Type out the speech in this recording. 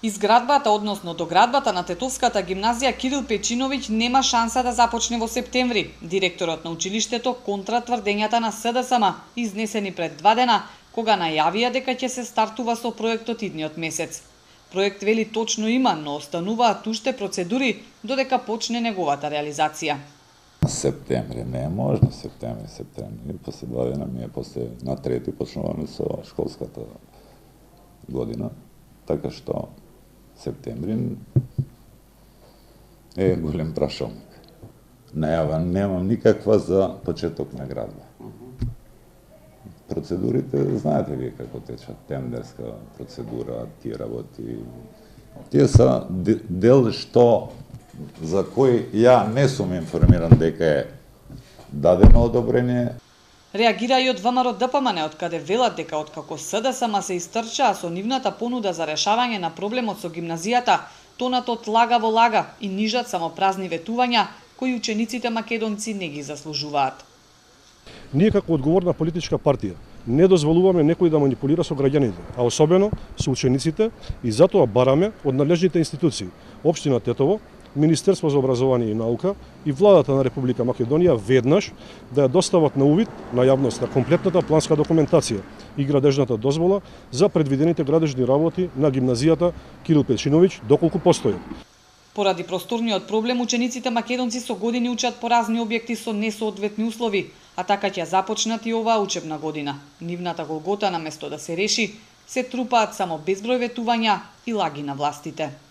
Изградбата, односно доградбата на Тетовската гимназија Кирил Печиновиќ нема шанса да започне во септември. Директорот на училиштето контра тврдењата на СДСМ, изнесени пред 2 дена, кога најавија дека ќе се стартува со проектот идниот месец. Проект вели точно има, но остануваат уште процедури додека почне неговата реализација. Септември не е можно, септември. После 2 дена на 3 почнуваме со школската година, така што септември е голем прашалник. Најава немам никаква за почеток на градба. Процедурите, знаете вие како течат, тендерска процедура, тие работи. Тие са дел за кој ја не сум информиран дека е дадено одобрение. Реагира и од ВМРО ДПМН, од каде велат дека откако СДСМ се истрчаа со нивната понуда за решавање на проблемот со гимназијата, тонатот лага во лага и нижат само празни ветувања кои учениците македонци не ги заслужуваат. Ние како одговорна политичка партија не дозволуваме некој да манипулира со граѓаните, а особено со учениците, и затоа бараме од надлежните институции, Општина Тетово, Министерство за образование и наука и Владата на Република Македонија веднаш да ја достават на увид на јавноста комплетната планска документација и градежната дозвола за предвидените градежни работи на гимназијата Кирил Печиновиќ доколку постојат. Поради просторниот проблем, учениците македонци со години учат по разни објекти со несоодветни услови, а така ќе започнат и оваа учебна година. Нивната голгота наместо да се реши, се трупаат само безброј ветувања и лаги на властите.